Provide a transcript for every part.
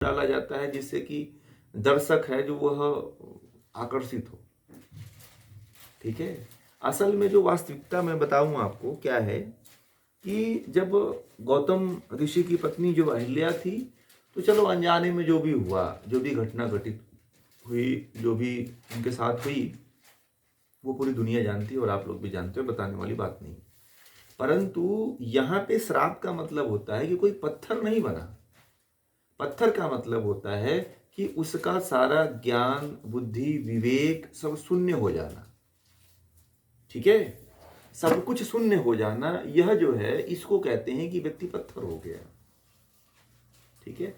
डाला जाता है जिससे कि दर्शक है जो वह आकर्षित हो। ठीक है। असल में जो वास्तविकता मैं बताऊं आपको क्या है कि जब गौतम ऋषि की पत्नी जो अहिल्या थी, तो चलो अनजाने में जो भी हुआ, जो भी घटना घटित हुई, जो भी उनके साथ हुई, वो पूरी दुनिया जानती है और आप लोग भी जानते हो, बताने वाली बात नहीं। परंतु यहाँ पे श्राप का मतलब होता है कि कोई पत्थर नहीं बना। पत्थर का मतलब होता है कि उसका सारा ज्ञान, बुद्धि, विवेक सब शून्य हो जाना। ठीक है, सब कुछ शून्य हो जाना, यह जो है इसको कहते हैं कि व्यक्ति पत्थर हो गया। ठीक है।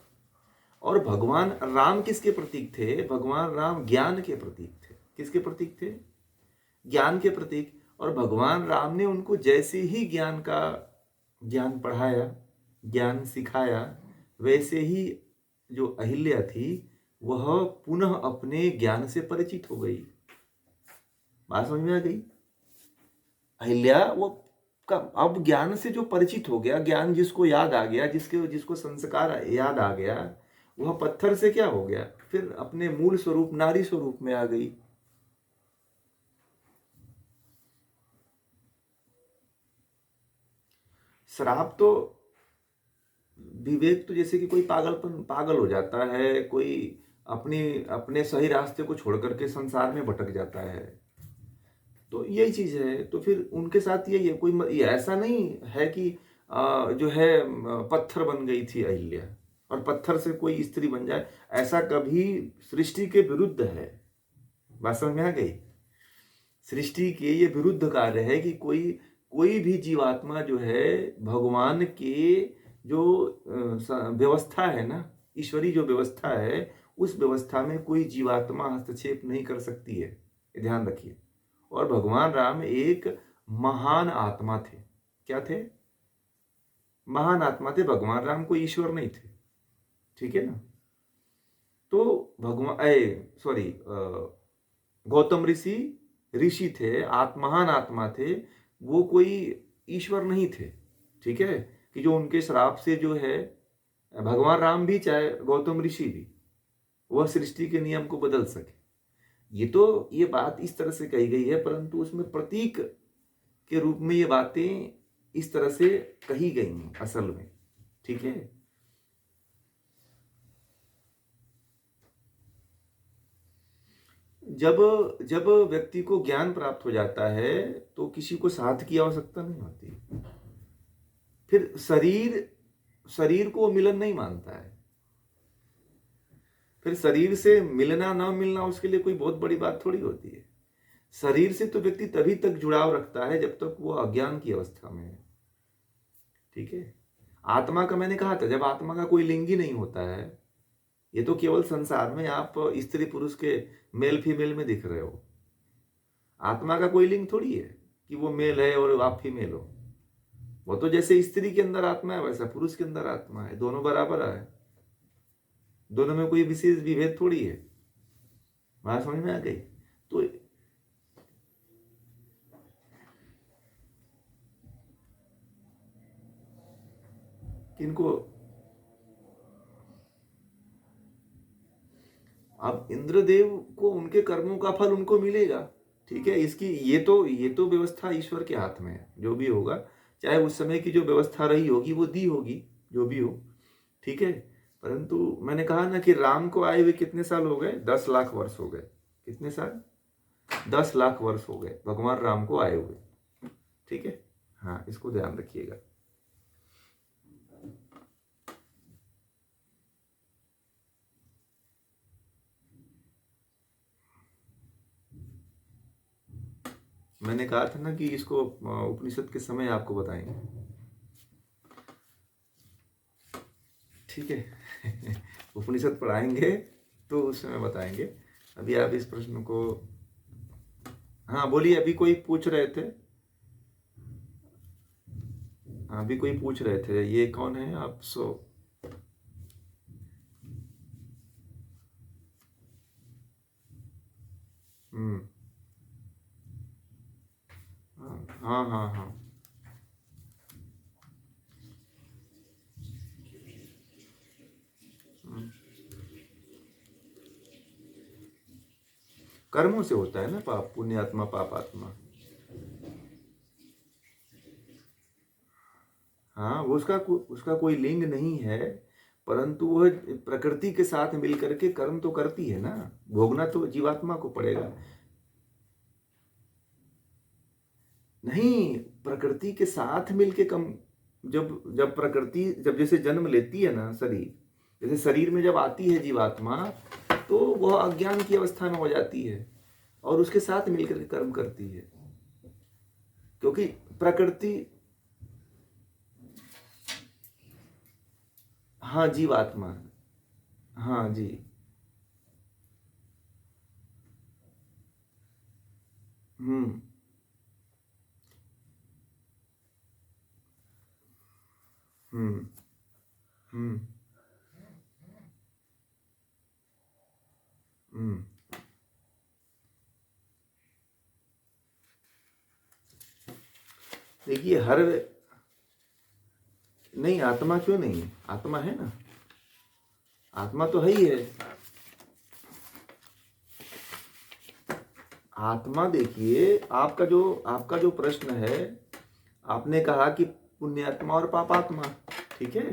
और भगवान राम किसके प्रतीक थे? भगवान राम ज्ञान के प्रतीक थे। किसके प्रतीक थे? ज्ञान के प्रतीक। और भगवान राम ने उनको जैसे ही ज्ञान पढ़ाया, ज्ञान सिखाया, वैसे ही जो अहिल्या थी वह पुनः अपने ज्ञान से परिचित हो गई। बात समझ में आ गई? अहिल्या वो का अब ज्ञान से जो परिचित हो गया, ज्ञान जिसको याद आ गया, जिसको संस्कार याद आ गया, वह पत्थर से क्या हो गया? फिर अपने मूल स्वरूप नारी स्वरूप में आ गई। श्राप तो विवेक तो जैसे कि कोई पागल हो जाता है, कोई अपने अपने सही रास्ते को छोड़ करके संसार में भटक जाता है, तो यही चीज है। तो फिर उनके साथ यही है, ये ऐसा नहीं है कि जो है पत्थर बन गई थी अहिल्या और पत्थर से कोई स्त्री बन जाए, ऐसा कभी सृष्टि के विरुद्ध है। बात समझ में आ गई? सृष्टि के ये विरुद्ध कार्य है कि कोई भी जीवात्मा जो है भगवान के जो व्यवस्था है ना, ईश्वरी जो व्यवस्था है, उस व्यवस्था में कोई जीवात्मा हस्तक्षेप नहीं कर सकती है। ये ध्यान रखिए। और भगवान राम एक महान आत्मा थे। क्या थे? महान आत्मा थे। भगवान राम कोई ईश्वर नहीं थे। ठीक है ना? तो गौतम ऋषि ऋषि थे, महान आत्मा थे, वो कोई ईश्वर नहीं थे। ठीक है, कि जो उनके श्राप से जो है भगवान राम भी चाहे गौतम ऋषि भी वह सृष्टि के नियम को बदल सके। ये बात इस तरह से कही गई है, परंतु उसमें प्रतीक के रूप में ये बातें इस तरह से कही गई हैं असल में। ठीक है। जब जब व्यक्ति को ज्ञान प्राप्त हो जाता है तो किसी को साथ की आवश्यकता नहीं होती। फिर शरीर को मिलन नहीं मानता है। फिर शरीर से मिलना ना मिलना उसके लिए कोई बहुत बड़ी बात थोड़ी होती है। शरीर से तो व्यक्ति तभी तक जुड़ाव रखता है जब तक वो अज्ञान की अवस्था में है। ठीक है। आत्मा का मैंने कहा था, जब आत्मा का कोई लिंग ही नहीं होता है, ये तो केवल संसार में आप स्त्री पुरुष के मेल फीमेल में दिख रहे हो। आत्मा का कोई लिंग थोड़ी है कि वो मेल है और आप फीमेल हो। वो तो जैसे स्त्री के अंदर आत्मा है वैसा पुरुष के अंदर आत्मा है, दोनों बराबर है। दोनों में कोई विशेष विभेद थोड़ी है। बात समझ में आ गई? तो किनको? अब इंद्रदेव को उनके कर्मों का फल उनको मिलेगा। ठीक है। इसकी ये तो व्यवस्था ईश्वर के हाथ में है। जो भी होगा, चाहे उस समय की जो व्यवस्था रही होगी वो दी होगी, जो भी हो। ठीक है। परंतु मैंने कहा ना कि राम को आए हुए कितने साल हो गए? 10 लाख वर्ष हो गए। कितने साल? 10 लाख वर्ष हो गए भगवान राम को आए हुए। ठीक है। हाँ, इसको ध्यान रखिएगा। मैंने कहा था ना कि इसको उपनिषद के समय आपको बताएंगे। ठीक है। उपनिषद पढ़ाएंगे तो उस समय बताएंगे। अभी आप इस प्रश्न को, हाँ बोलिए। अभी कोई पूछ रहे थे, हाँ अभी कोई पूछ रहे थे, ये कौन है आप? हम्म। हाँ हाँ हाँ हाँ। हम्म। कर्मों से होता है ना पाप, पुण्यात्मा पापात्मा। हाँ, वो उसका कोई लिंग नहीं है, परंतु वह प्रकृति के साथ मिलकर के कर्म तो करती है ना, भोगना तो जीवात्मा को पड़ेगा। नहीं, प्रकृति के साथ मिलके कम, जब जब प्रकृति जब जैसे जन्म लेती है ना शरीर, जैसे शरीर में जब आती है जीवात्मा, तो वह अज्ञान की अवस्था में हो जाती है और उसके साथ मिलकर के कर्म करती है, क्योंकि प्रकृति। हाँ, जीवात्मा। हाँ जी। हम्म। हम्म। हम्म। हम्म। देखिए नहीं, आत्मा क्यों नहीं है, आत्मा है ना, आत्मा तो है ही है। आत्मा देखिए, आपका जो प्रश्न है, आपने कहा कि पुण्यात्मा और पापात्मा, ठीक है।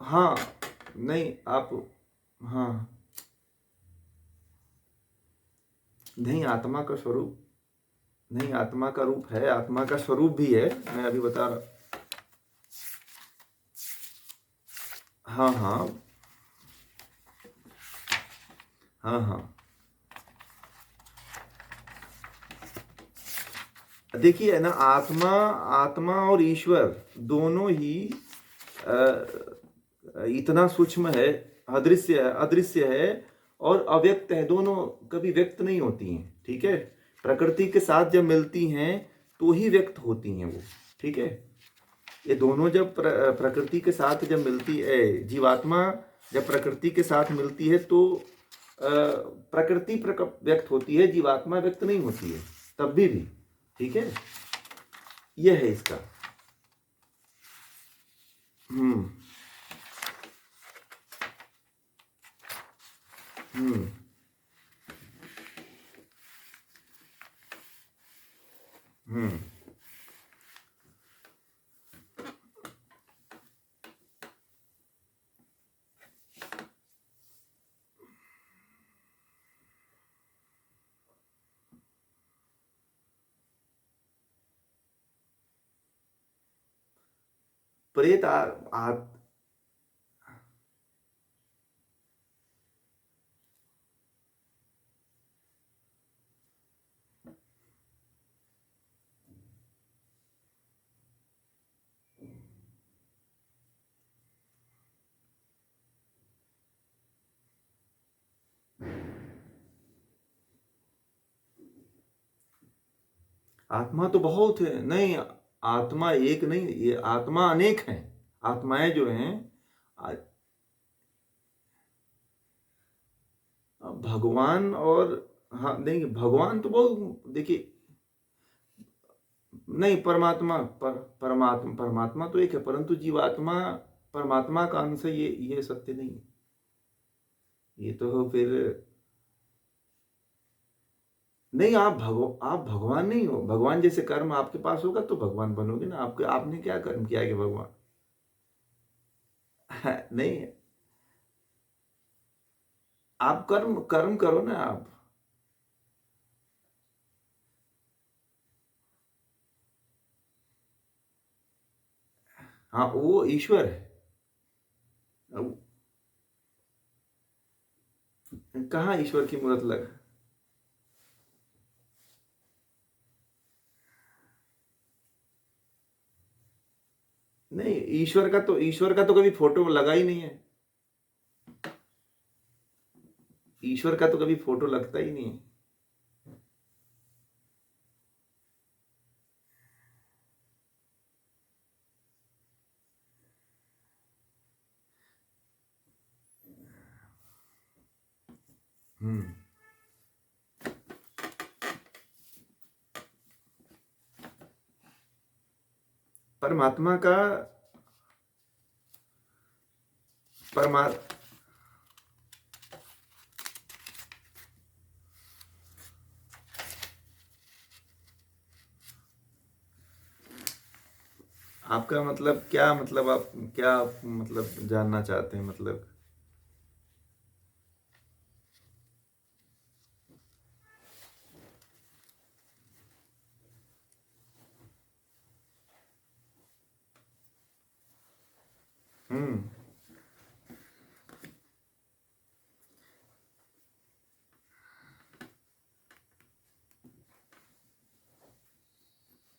हाँ, नहीं आप, हाँ, नहीं आत्मा का स्वरूप, नहीं आत्मा का रूप है, आत्मा का स्वरूप भी है, मैं अभी बता रहा। हाँ हाँ। हाँ हाँ। देखिए ना, आत्मा आत्मा और ईश्वर दोनों ही इतना सूक्ष्म है, अदृश्य है और अव्यक्त है, दोनों कभी व्यक्त नहीं होती हैं, ठीक है। प्रकृति के साथ जब मिलती हैं तो ही व्यक्त होती हैं वो, ठीक है। ये दोनों जब प्रकृति के साथ जब मिलती है, जीवात्मा जब प्रकृति के साथ मिलती है तो प्रकृति व्यक्त होती है, जीवात्मा व्यक्त नहीं होती है तब भी, ठीक है। यह है इसका। हम्म। हम्म। हम्म। प्रेत आत्मा तो बहुत है, नहीं, आत्मा एक नहीं, ये आत्मा अनेक हैं, आत्माएं जो हैं। आ- भगवान और, हाँ नहीं, भगवान तो बहुत, देखिए, नहीं, परमात्मा तो एक है, परंतु जीवात्मा परमात्मा का अंश है, ये सत्य नहीं है। ये तो फिर, नहीं, आप भगवान नहीं हो, भगवान जैसे कर्म आपके पास होगा तो भगवान बनोगे ना, आपके आपने क्या कर्म किया कि भगवान। नहीं, आप कर्म कर्म करो ना आप। हाँ, वो ईश्वर है। अब कहाँ ईश्वर की मूर्त लग। नहीं, ईश्वर का तो कभी फोटो लगा ही नहीं है, ईश्वर का तो कभी फोटो लगता ही नहीं है। हम्म। परमात्मा का, परमा आपका मतलब क्या, मतलब आप क्या मतलब जानना चाहते हैं मतलब? हम्म।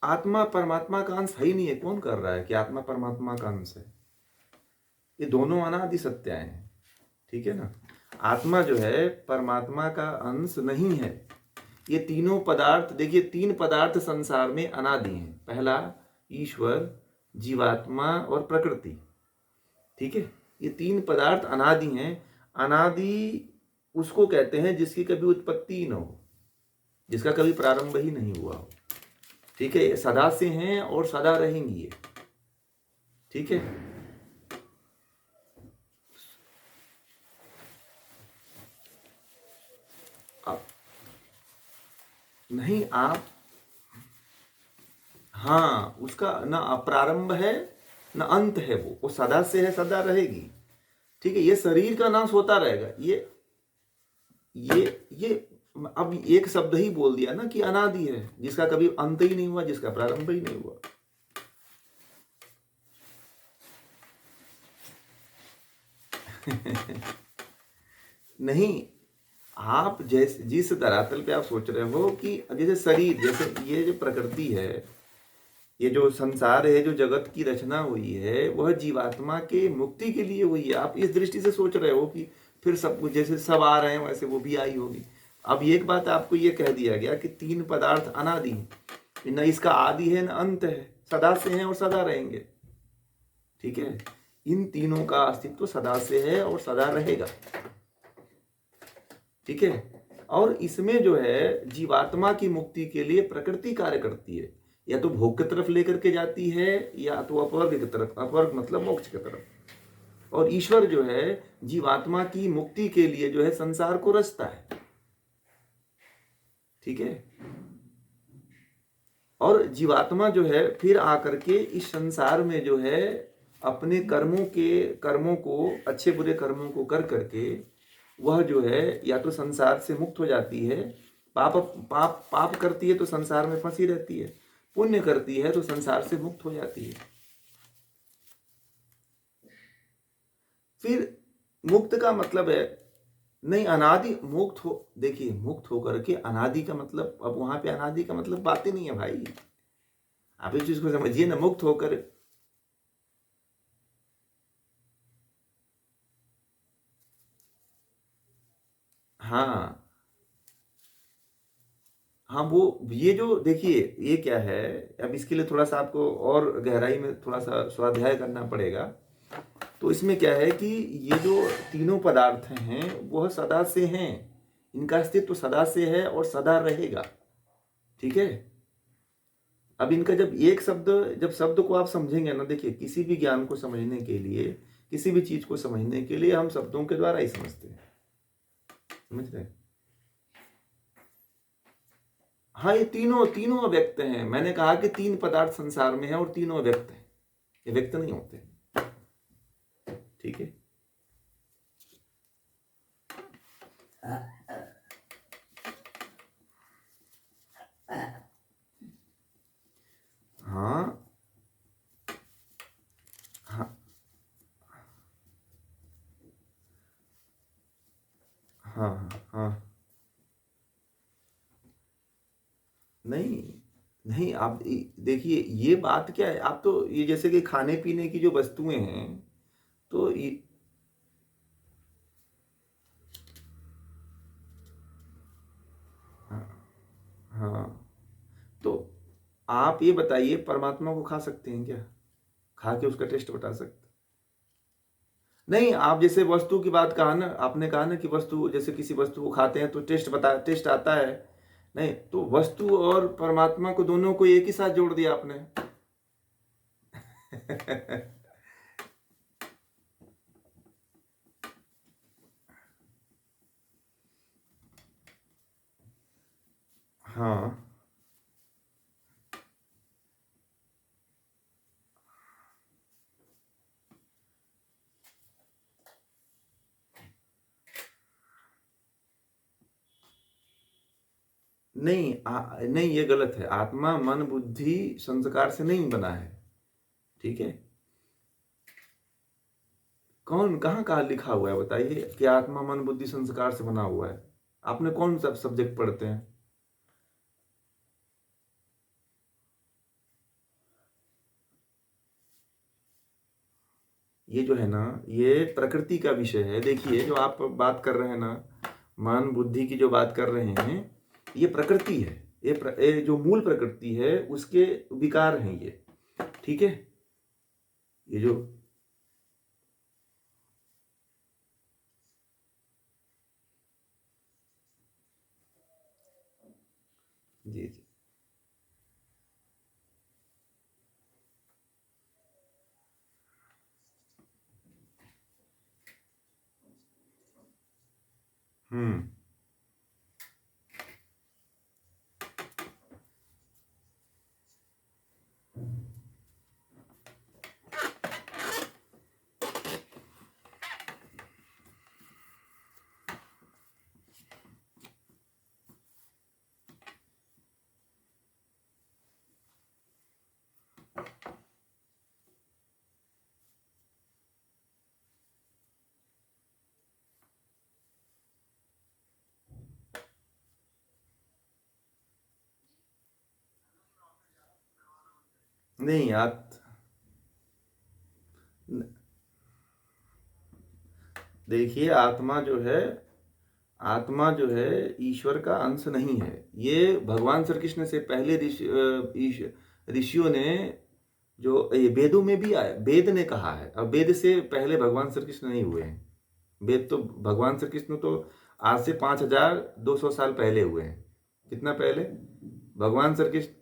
आत्मा परमात्मा का अंश है ही नहीं है। कौन कर रहा है कि आत्मा परमात्मा का अंश है? ये दोनों अनादि सत्य हैं। ठीक है ना? आत्मा जो है परमात्मा का अंश नहीं है। ये तीनों पदार्थ देखिए, तीन पदार्थ संसार में अनादि हैं। पहला ईश्वर, जीवात्मा और प्रकृति। ठीक है? ये तीन पदार्थ अनादि हैं। अनादि उसको कहते हैं जिसकी कभी उत्पत्ति ही न हो, जिसका कभी प्रारंभ ही नहीं हुआ हो। ठीक है? ये सदा से हैं और सदा रहेंगी ये। ठीक है? अब नहीं आप, हाँ, उसका ना प्रारंभ है ना अंत है। वो सदा से है, सदा रहेगी। ठीक है? ये शरीर का नाश होता रहेगा। ये अब एक शब्द ही बोल दिया ना कि अनादि है, जिसका कभी अंत ही नहीं हुआ, जिसका प्रारंभ ही नहीं हुआ। नहीं, आप जैसे जिस धरातल पे आप सोच रहे हो कि जैसे शरीर, जैसे ये जो प्रकृति है, ये जो संसार है, जो जगत की रचना हुई है, वह जीवात्मा के मुक्ति के लिए हुई है। आप इस दृष्टि से सोच रहे हो कि फिर सब कुछ जैसे सब आ रहे हैं वैसे वो भी आई होगी। अब एक बात आपको ये कह दिया गया कि तीन पदार्थ अनादि हैं, न इसका आदि है न अंत है, सदा से हैं और सदा रहेंगे। ठीक है? इन तीनों का अस्तित्व सदा से है और सदा रहेगा। ठीक है? और इसमें जो है जीवात्मा की मुक्ति के लिए प्रकृति कार्य करती है। या तो भोग की तरफ लेकर के जाती है, या तो अपवर्ग की तरफ, अपवर्ग मतलब मोक्ष की तरफ। और ईश्वर जो है जीवात्मा की मुक्ति के लिए जो है संसार को रचता है। ठीक है? और जीवात्मा जो है फिर आकर के इस संसार में जो है अपने कर्मों को, अच्छे बुरे कर्मों को कर करके वह जो है या तो संसार से मुक्त हो जाती है। पाप पाप पाप करती है तो संसार में फंसी रहती है, पुण्य करती है तो संसार से मुक्त हो जाती है। फिर मुक्त का मतलब है, नहीं, अनादि मुक्त हो, देखिए मुक्त होकर के अनादि का मतलब, अब वहां पे अनादि का मतलब बात ही नहीं है भाई। आप इस चीज को समझिए ना, मुक्त होकर। हाँ, हाँ, वो ये जो देखिए, ये क्या है, अब इसके लिए थोड़ा सा आपको और गहराई में थोड़ा सा स्वाध्याय करना पड़ेगा। तो इसमें क्या है कि ये जो तीनों पदार्थ हैं वह सदा से हैं, इनका अस्तित्व सदा से है और सदा रहेगा। ठीक है? अब इनका जब शब्द को आप समझेंगे ना, देखिए किसी भी ज्ञान को समझने के लिए, किसी भी चीज को समझने के लिए हम शब्दों के द्वारा ही समझते हैं। समझ रहे हैं? हाँ, ये तीनों तीनों अव्यक्त हैं। मैंने कहा कि तीन पदार्थ संसार में है और तीनों अव्यक्त हैं, ये व्यक्त नहीं होते। ठीक है? हाँ, हाँ, हाँ, हाँ, हाँ। नहीं, नहीं, आप देखिए ये बात क्या है, आप तो ये जैसे कि खाने पीने की जो वस्तुएं हैं, तो ये, हाँ, हाँ, तो आप ये बताइए परमात्मा को खा सकते हैं क्या? खा के उसका टेस्ट बता सकते? नहीं, आप जैसे वस्तु की बात कहा ना, आपने कहा ना कि वस्तु, जैसे किसी वस्तु को खाते हैं तो टेस्ट आता है। नहीं, तो वस्तु और परमात्मा को दोनों को एक ही साथ जोड़ दिया आपने। हाँ, नहीं नहीं, ये गलत है। आत्मा मन बुद्धि संस्कार से नहीं बना है। ठीक है, कौन कहाँ कहाँ लिखा हुआ है बताइए कि आत्मा मन बुद्धि संस्कार से बना हुआ है? आपने कौन सा सब्जेक्ट पढ़ते हैं? ये जो है ना, ये प्रकृति का विषय है। देखिए, जो आप बात कर रहे हैं ना, मन बुद्धि की जो बात कर रहे हैं, ये प्रकृति है। ये जो मूल प्रकृति है उसके विकार हैं ये। ठीक है, ये जो जी जी। हम्म। नहीं आप, देखिए, आत्मा जो है ईश्वर का अंश नहीं है। ये भगवान श्री कृष्ण से पहले ऋषियों ने, जो ये वेदों में भी आया, वेद ने कहा है। अब वेद से पहले भगवान श्री कृष्ण नहीं हुए हैं। वेद तो भगवान श्री कृष्ण तो आज से 5200 साल पहले हुए हैं। कितना पहले? भगवान श्री कृष्ण,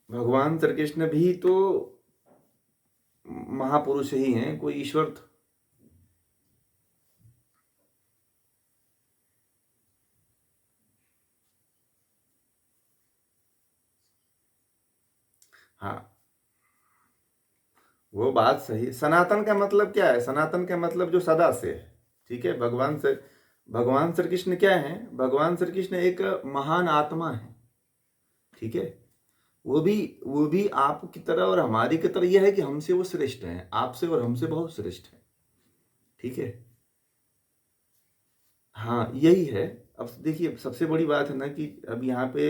भगवान श्री कृष्ण भी तो महापुरुष ही हैं, कोई ईश्वर हाँ, वो बात सही। सनातन का मतलब क्या है? सनातन का मतलब जो सदा से है। ठीक है, भगवान श्री कृष्ण क्या है? भगवान श्री कृष्ण एक महान आत्मा है। ठीक है, वो भी वो भी आपकी तरह और हमारी की तरह। यह है कि हमसे वो श्रेष्ठ है, आपसे और हमसे बहुत श्रेष्ठ है। ठीक है, हाँ यही है। अब देखिए, सबसे बड़ी बात है ना कि अब यहाँ पे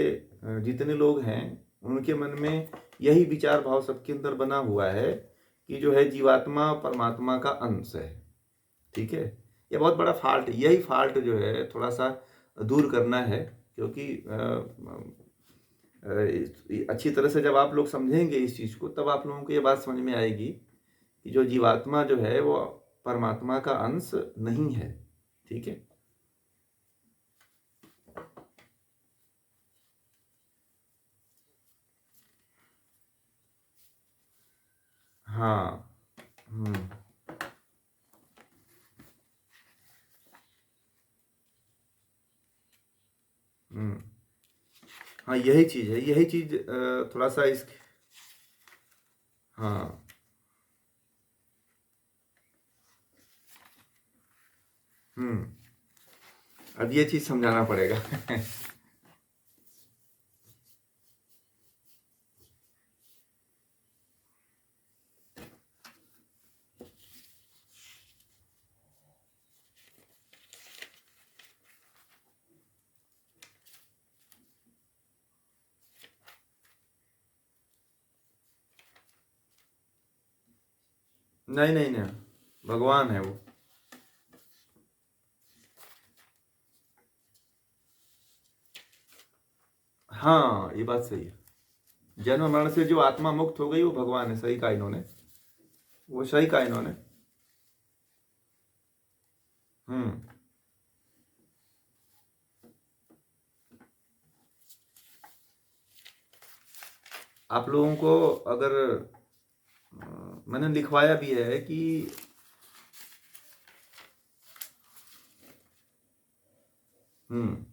जितने लोग हैं उनके मन में यही विचार भाव सबके अंदर बना हुआ है कि जो है जीवात्मा परमात्मा का अंश है। ठीक है, ये बहुत बड़ा फॉल्ट है। यही फॉल्ट जो है थोड़ा सा दूर करना है, क्योंकि अच्छी तरह से जब आप लोग समझेंगे इस चीज़ को, तब आप लोगों को ये बात समझ में आएगी कि जो जीवात्मा जो है वो परमात्मा का अंश नहीं है। ठीक है, हाँ। हम्म। हम्म। हाँ, यही चीज है, यही चीज थोड़ा सा इस, हाँ। हम्म। अब ये चीज समझाना पड़ेगा। नहीं नहीं नहीं, भगवान है वो। हाँ, ये बात सही है। जन्म मरण से जो आत्मा मुक्त हो गई वो भगवान है। सही कहा इन्होंने, वो सही कहा इन्होंने। हम्म। आप लोगों को अगर मैंने लिखवाया भी है कि हम्म।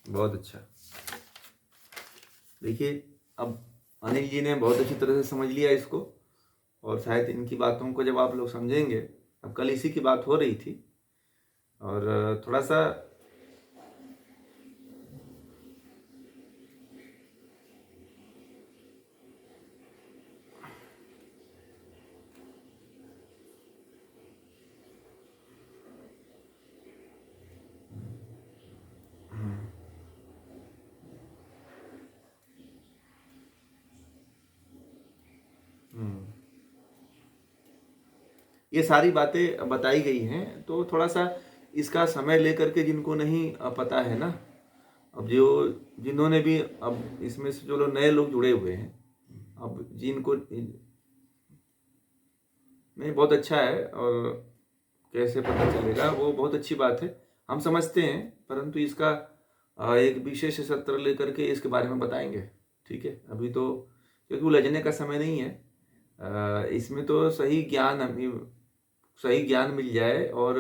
बहुत अच्छा। देखिए, अब अनिल जी ने बहुत अच्छी तरह से समझ लिया इसको, और शायद इनकी बातों को जब आप लोग समझेंगे, अब कल इसी की बात हो रही थी, और थोड़ा सा ये सारी बातें बताई गई हैं, तो थोड़ा सा इसका समय लेकर के, जिनको नहीं पता है ना, अब जो जिन्होंने भी, अब इसमें से जो लोग नए लोग जुड़े हुए हैं, अब जिनको नहीं, बहुत अच्छा है, और कैसे पता चलेगा वो बहुत अच्छी बात है, हम समझते हैं, परंतु इसका एक विशेष सत्र लेकर के इसके बारे में बताएंगे। ठीक है, अभी तो क्योंकि उलझने का समय नहीं है, इसमें तो सही ज्ञान मिल जाए, और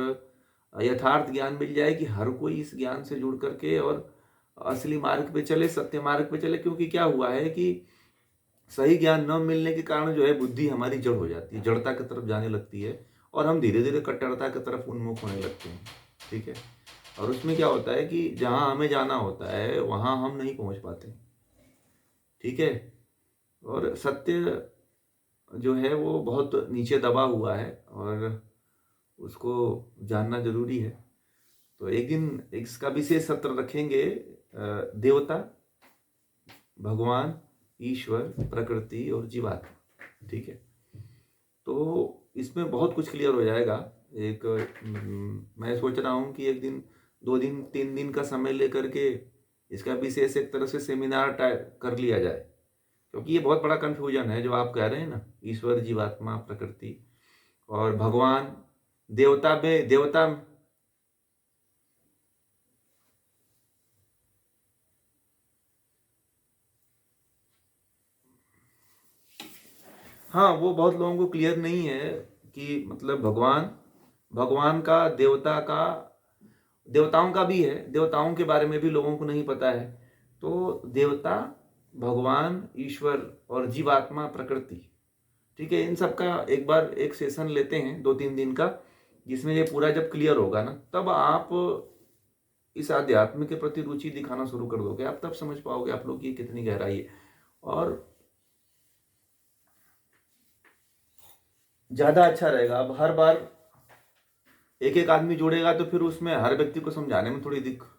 यथार्थ ज्ञान मिल जाए कि हर कोई इस ज्ञान से जुड़ करके और असली मार्ग पे चले, सत्य मार्ग पे चले। क्योंकि क्या हुआ है कि सही ज्ञान न मिलने के कारण जो है बुद्धि हमारी जड़ हो जाती है, जड़ता की तरफ जाने लगती है, और हम धीरे धीरे कट्टरता की तरफ उन्मुख होने लगते हैं। ठीक है, और उसमें क्या होता है कि जहाँ हमें जाना होता है वहाँ हम नहीं पहुँच पाते। ठीक है, और सत्य जो है वो बहुत नीचे दबा हुआ है, और उसको जानना जरूरी है। तो एक दिन इसका विशेष सत्र रखेंगे, देवता, भगवान, ईश्वर, प्रकृति और जीवात्मा। ठीक है, तो इसमें बहुत कुछ क्लियर हो जाएगा। एक मैं सोच रहा हूँ कि एक दिन, 2 दिन, 3 दिन का समय लेकर के इसका विशेष एक तरह से सेमिनार कर लिया जाए, क्योंकि ये बहुत बड़ा कंफ्यूजन है जो आप कह रहे हैं ना, ईश्वर, जीवात्मा, प्रकृति और भगवान, देवता। हाँ, वो बहुत लोगों को क्लियर नहीं है कि मतलब भगवान, भगवान का, देवताओं का भी है, देवताओं के बारे में भी लोगों को नहीं पता है। तो देवता, भगवान, ईश्वर और जीवात्मा, प्रकृति। ठीक है, इन सब का एक बार एक सेशन लेते हैं 2-3 दिन का, जिसमें ये पूरा जब क्लियर होगा ना, तब आप इस आध्यात्म के प्रति रुचि दिखाना शुरू कर दोगे। आप तब समझ पाओगे आप लोग की कितनी गहराई है, और ज्यादा अच्छा रहेगा। अब हर बार एक एक आदमी जोड़ेगा तो फिर उसमें हर व्यक्ति को समझाने में थोड़ी दिक्कत।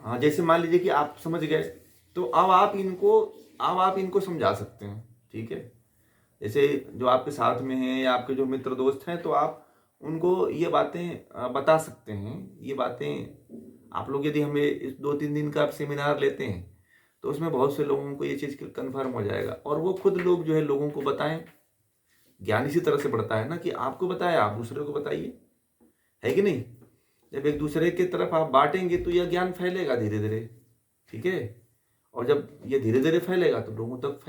हाँ, जैसे मान लीजिए कि आप समझ गए, तो अब आप इनको समझा सकते हैं। ठीक है, जैसे जो आपके साथ में हैं या आपके जो मित्र दोस्त हैं, तो आप उनको ये बातें बता सकते हैं। ये बातें आप लोग, यदि हमें इस 2-3 दिन का आप सेमिनार लेते हैं, तो उसमें बहुत से लोगों को ये चीज़ कन्फर्म हो जाएगा, और वो खुद लोग जो है लोगों को बताएं। ज्ञान इसी तरह से बढ़ता है ना, कि आपको बताया, आप दूसरे को बताइए, है कि नहीं? जब एक दूसरे की तरफ आप बांटेंगे तो यह ज्ञान फैलेगा धीरे धीरे। ठीक है, और जब ये धीरे धीरे फैलेगा तो लोगों तक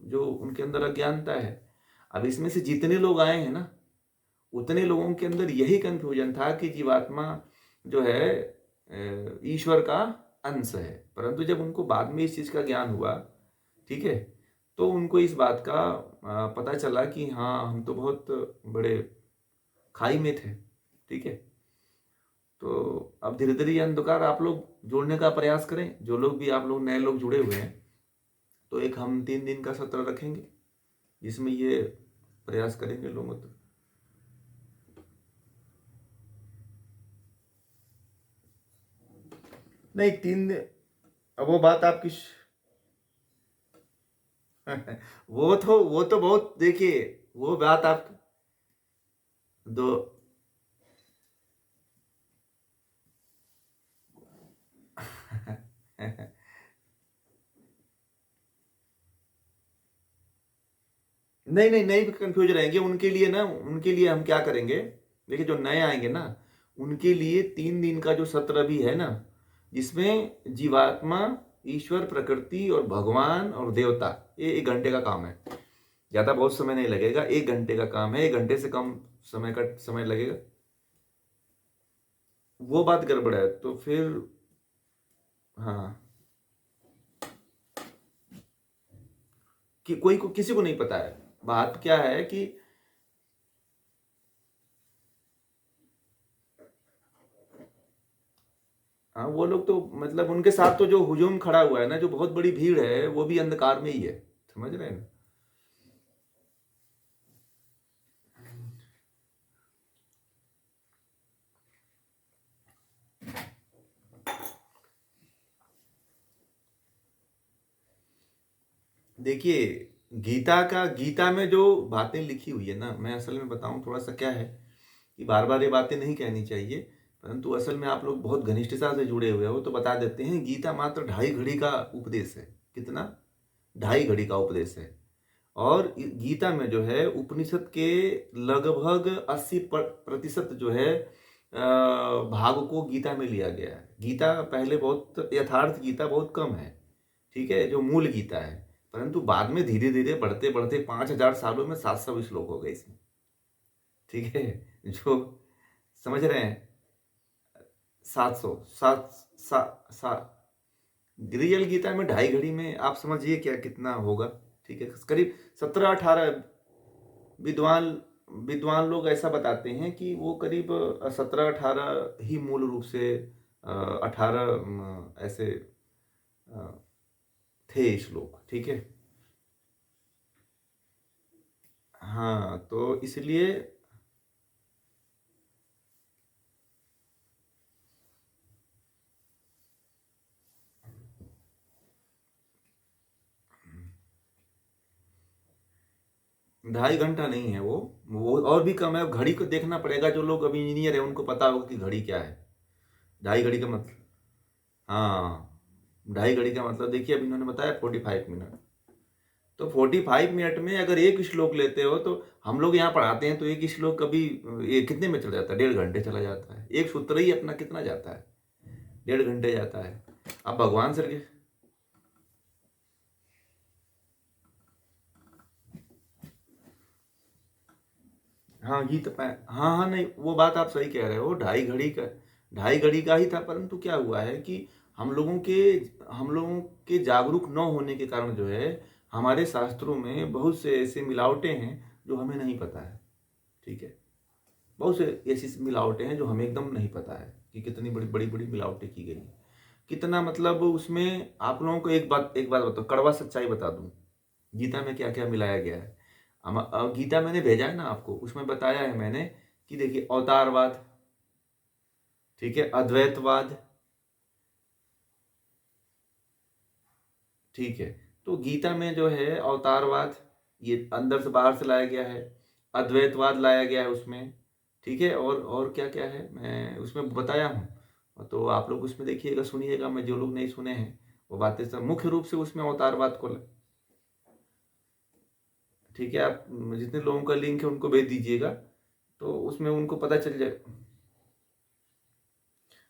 जो उनके अंदर अज्ञानता है। अब इसमें से जितने लोग आए हैं ना, उतने लोगों के अंदर यही कंफ्यूजन था कि जीवात्मा जो है ईश्वर का अंश है, परंतु जब उनको बाद में इस चीज का ज्ञान हुआ, ठीक है, तो उनको इस बात का पता चला कि हाँ, हम तो बहुत बड़े खाई में थे। ठीक है, तो अब धीरे धीरे ये अंधकार आप लोग जोड़ने का प्रयास करें, जो लोग भी आप लोग नए लोग जुड़े हुए हैं। तो एक हम 3 दिन का सत्र रखेंगे, जिसमें ये प्रयास करेंगे लोगों तक। नहीं, 3 दिन, अब वो बात आपकी वो तो बहुत, देखिए, वो बात आप दो। नहीं नहीं नहीं, कंफ्यूज रहेंगे उनके लिए ना, उनके लिए हम क्या करेंगे, देखिए जो नए आएंगे ना, उनके लिए 3 दिन का जो सत्र भी है ना, जिसमें जीवात्मा, ईश्वर, प्रकृति और भगवान और देवता, ये 1 घंटे का काम है। ज्यादा बहुत समय नहीं लगेगा, 1 घंटे का काम है, 1 घंटे से कम समय लगेगा। वो बात गड़बड़ है तो फिर। हाँ, कि कोई को किसी को नहीं पता है। बात क्या है कि हाँ, वो लोग तो मतलब उनके साथ तो जो हुजूम खड़ा हुआ है ना, जो बहुत बड़ी भीड़ है, वो भी अंधकार में ही है। समझ रहे हैं ना? देखिए, गीता में जो बातें लिखी हुई है ना, मैं असल में बताऊं थोड़ा सा क्या है कि बार बार ये बातें नहीं कहनी चाहिए, परंतु असल में आप लोग बहुत घनिष्ठता से जुड़े हुए हो तो बता देते हैं। गीता मात्र 2.5 घड़ी का उपदेश है। कितना? 2.5 घड़ी का उपदेश है। और गीता में जो है उपनिषद के लगभग 80% जो है भाग को गीता में लिया गया है। गीता पहले बहुत यथार्थ गीता बहुत कम है, ठीक है, जो मूल गीता है। परंतु बाद में धीरे धीरे बढ़ते बढ़ते 5,000 सालों में 700 श्लोक हो गए इसमें। ठीक है, जो समझ रहे हैं? 700, सात सा, सा, रियल गीता में 2.5 घड़ी में आप समझिए क्या कितना होगा। ठीक है, करीब 17-18 विद्वान विद्वान लोग ऐसा बताते हैं कि वो करीब 17-18 ही मूल रूप से 18 ऐसे अ, थे श्लोक। ठीक है। हाँ, तो इसलिए 2.5 घंटा नहीं है वो और भी कम है। घड़ी को देखना पड़ेगा, जो लोग अभी इंजीनियर है उनको पता होगा कि घड़ी क्या है। 2.5 घड़ी का मतलब, हाँ, 2.5 घड़ी का मतलब देखिए, अभी इन्होंने बताया 45 मिनट। तो 45 मिनट में अगर एक श्लोक लेते हो तो हम लोग यहाँ पढ़ाते हैं तो एक श्लोक कभी ये कितने में चला जाता है? 1.5 घंटे चला जाता है। एक सूत्र ही अपना कितना जाता है? 1.5 घंटे जाता है। अब भगवान सर के, हाँ गीत हाँ हाँ, नहीं वो बात आप सही कह रहे हो। 2.5 घड़ी का ही था, परंतु क्या हुआ है कि हम लोगों के हम लोगों के जागरूक न होने के कारण जो है हमारे शास्त्रों में बहुत से ऐसे मिलावटें हैं जो हमें नहीं पता है। ठीक है, बहुत से ऐसी मिलावटें हैं जो हमें एकदम नहीं पता है कि कितनी बड़ी बड़ी बड़ी मिलावटें की गई हैं। कितना मतलब उसमें आप लोगों को एक बात बताओ, कड़वा सच्चाई बता दूं, गीता में क्या क्या मिलाया गया है। गीता मैंने भेजा है ना आपको, उसमें बताया है मैंने कि देखिए अवतारवाद, ठीक है, अद्वैतवाद, ठीक है। तो गीता में जो है अवतारवाद, ये अंदर से बाहर से लाया गया है। अद्वैतवाद लाया गया है उसमें। ठीक है, और क्या क्या है मैं उसमें बताया हूँ। तो आप लोग उसमें देखिएगा, सुनिएगा। मैं जो लोग नहीं सुने हैं वो बातें सब मुख्य रूप से उसमें अवतारवाद को ठीक है, आप जितने लोगों का लिंक है उनको भेज दीजिएगा तो उसमें उनको पता चल जाए।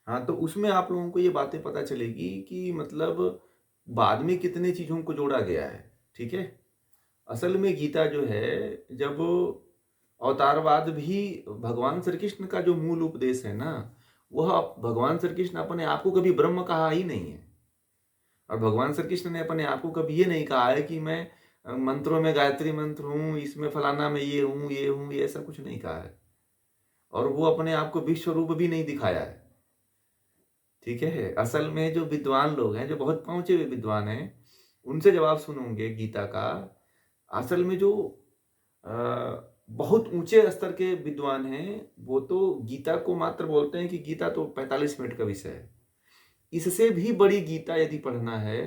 हाँ, तो उसमें आप लोगों को ये बातें पता चलेगी कि मतलब बाद में कितने चीजों को जोड़ा गया है। ठीक है, असल में गीता जो है, जब अवतारवाद भी भगवान श्री कृष्ण का जो मूल उपदेश है ना, वह भगवान श्री कृष्ण अपने आप को कभी ब्रह्म कहा ही नहीं है। और भगवान श्री कृष्ण ने अपने आप को कभी ये नहीं कहा है कि मैं मंत्रों में गायत्री मंत्र हूँ, इसमें फलाना में ये हूँ, ये ऐसा कुछ नहीं कहा है। और वो अपने आप को विश्व रूप भी नहीं दिखाया है। ठीक है, असल में जो विद्वान लोग हैं, जो बहुत पहुंचे हुए विद्वान हैं, उनसे जब आप सुनोगे गीता का, असल में जो अ, बहुत ऊंचे स्तर के विद्वान हैं, वो तो गीता को मात्र बोलते हैं कि गीता तो 45 मिनट का विषय है। इससे भी बड़ी गीता यदि पढ़ना है,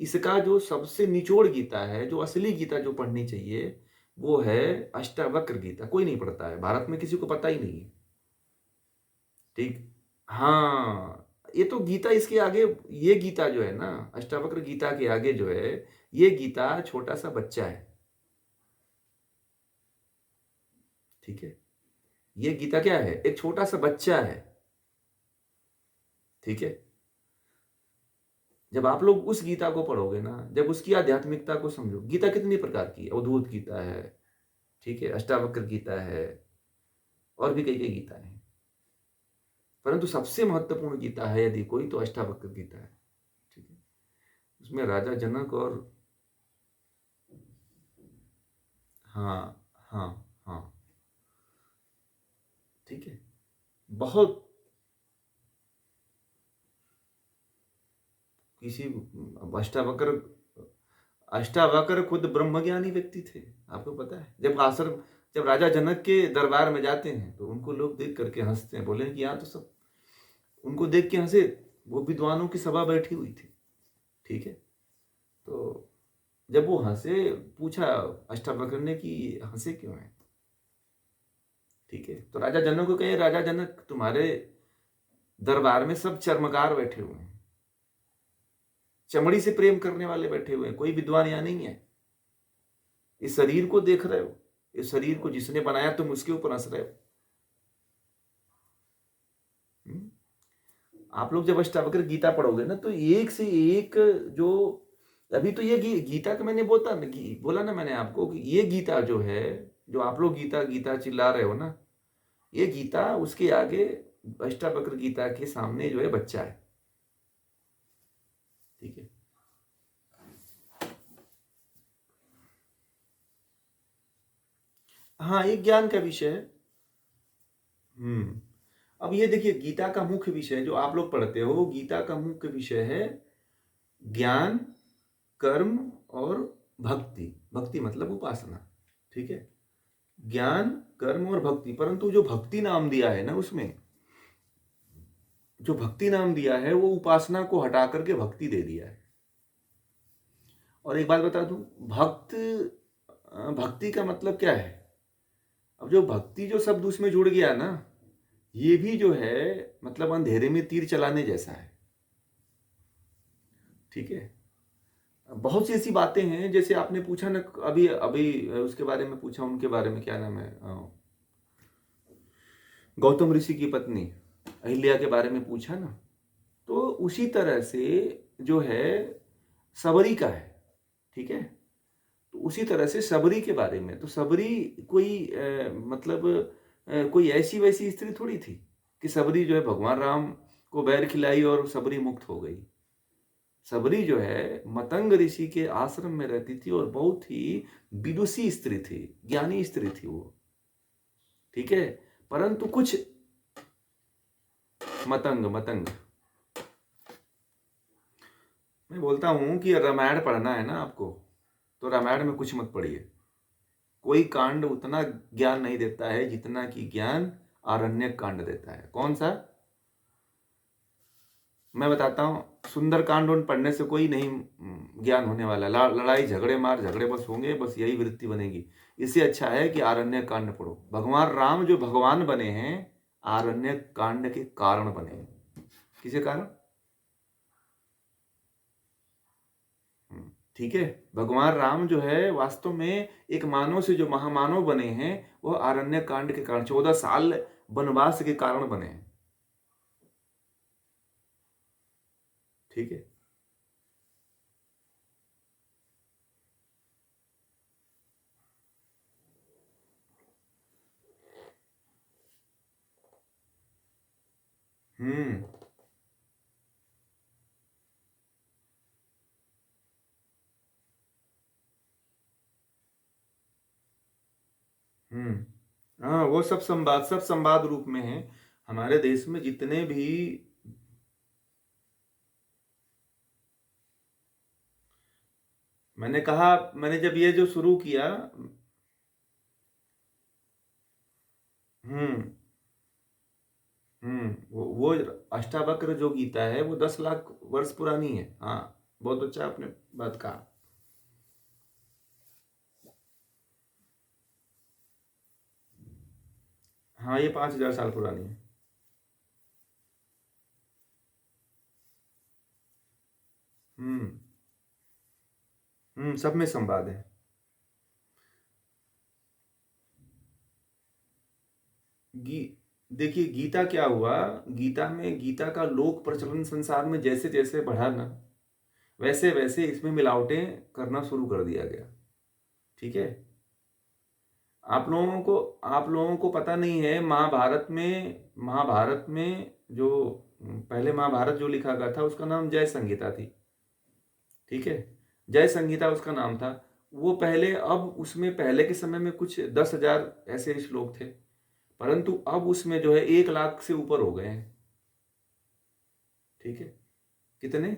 इसका जो सबसे निचोड़ गीता है, जो असली गीता जो पढ़नी चाहिए, वो है अष्टावक्र गीता। कोई नहीं पढ़ता है भारत में, किसी को पता ही नहीं है। ठीक, हाँ, ये तो गीता इसके आगे, ये गीता जो है ना, अष्टावक्र गीता के आगे जो है, ये गीता छोटा सा बच्चा है। ठीक है, ये गीता क्या है? एक छोटा सा बच्चा है। ठीक है, जब आप लोग उस गीता को पढ़ोगे ना, जब उसकी आध्यात्मिकता को समझो, गीता कितनी प्रकार की है, अवधूत गीता है, ठीक है, अष्टावक्र गीता है, और भी कई कई गीता है। परंतु सबसे महत्वपूर्ण गीता है यदि कोई तो अष्टावक्र गीता है। ठीक है, उसमें राजा जनक और हाँ, हाँ, हाँ, ठीक है, बहुत किसी अष्टावक्र अष्टावक्र खुद ब्रह्मज्ञानी व्यक्ति थे, आपको पता है। जब राजा जनक के दरबार में जाते हैं तो उनको लोग देख करके हंसते हैं, बोले कि यहाँ तो सब उनको देख के हंसे, वो विद्वानों की सभा बैठी हुई थी। ठीक है, तो जब वो हंसे, पूछा अष्टावक्र ने कि हंसे क्यों है। ठीक है, तो राजा जनक को कहे, राजा जनक तुम्हारे दरबार में सब चर्मकार बैठे हुए हैं, चमड़ी से प्रेम करने वाले बैठे हुए हैं, कोई विद्वान यहाँ नहीं है। इस शरीर को देख रहे हो, इस शरीर को जिसने बनाया तुम उसके ऊपर हंस रहे हो। हम्म? आप लोग जब अष्टावक्र गीता पढ़ोगे ना तो एक से एक जो अभी तो ये गीता का मैंने बोला ना मैंने आपको कि ये गीता जो है, जो आप लोग गीता गीता चिल्ला रहे हो ना, ये गीता उसके आगे अष्टावक्र गीता के सामने जो है बच्चा है। ठीक है, हाँ, एक ज्ञान का विषय है। अब ये देखिए, गीता का मुख्य विषय जो आप लोग पढ़ते हो, गीता का मुख्य विषय है ज्ञान, कर्म और भक्ति। भक्ति मतलब उपासना। ठीक है, ज्ञान, कर्म और भक्ति। परंतु जो भक्ति नाम दिया है ना, उसमें जो भक्ति नाम दिया है वो उपासना को हटा करके भक्ति दे दिया है। और एक बात बता दूं, भक्ति का मतलब क्या है। अब जो भक्ति जो शब्द उसमें जुड़ गया ना, ये भी जो है मतलब अंधेरे में तीर चलाने जैसा है। ठीक है, बहुत सी ऐसी बातें हैं, जैसे आपने पूछा ना अभी अभी उसके बारे में पूछा, उनके बारे में क्या नाम है, गौतम ऋषि की पत्नी अहिल्या के बारे में पूछा ना, तो उसी तरह से जो है सबरी का है। ठीक है, तो उसी तरह से सबरी के बारे में, तो सबरी कोई मतलब कोई ऐसी वैसी स्त्री थोड़ी थी कि सबरी जो है भगवान राम को बैर खिलाई और सबरी मुक्त हो गई। सबरी जो है मतंग ऋषि के आश्रम में रहती थी और बहुत ही विदुषी स्त्री थी, ज्ञानी स्त्री थी वो। ठीक है, परंतु कुछ मतंग मतंग मैं बोलता हूं कि रामायण पढ़ना है ना आपको, तो रामायण में कुछ मत पढ़िए। कोई कांड उतना ज्ञान नहीं देता है जितना कि ज्ञान आरण्यक कांड देता है। कौन सा, मैं बताता हूँ। सुंदर कांड उन पढ़ने से कोई नहीं ज्ञान होने वाला। लड़ाई झगड़े मार झगड़े बस होंगे, बस यही वृत्ति बनेगी। इससे अच्छा है कि आरण्य कांड पढ़ो। भगवान राम जो भगवान बने हैं, आरण्य कांड के कारण बने हैं। किसे कारण, ठीक है, भगवान राम जो है वास्तव में एक मानव से जो महामानव बने हैं, वो आरण्य कांड के कारण, 14 साल वनवास के कारण बने हैं। ठीक है, हम्म हाँ, वो सब संवाद रूप में है। हमारे देश में जितने भी, मैंने कहा, मैंने जब ये जो शुरू किया, हम्म वो अष्टावक्र जो गीता है वो 10 लाख वर्ष पुरानी है। हाँ, बहुत अच्छा आपने बात कहा। हाँ, ये 5,000 साल पुरानी है। हम्म सब में संवाद है। गी देखिए, गीता क्या हुआ, गीता में, गीता का लोक प्रचलन संसार में जैसे जैसे बढ़ा ना, वैसे वैसे इसमें मिलावटें करना शुरू कर दिया गया। ठीक है, आप लोगों को पता नहीं है, महाभारत में जो पहले महाभारत जो लिखा गया था उसका नाम जय संहिता थी। ठीक है, जय संहिता उसका नाम था। वो पहले, अब उसमें पहले के समय में कुछ 10,000 ऐसे श्लोक थे, परंतु अब उसमें जो है 1,00,000 से ऊपर हो गए हैं। ठीक है, कितने?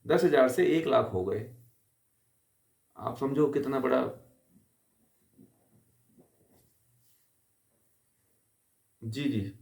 10,000 से 1,00,000 हो गए। आप समझो कितना बड़ा। जी जी।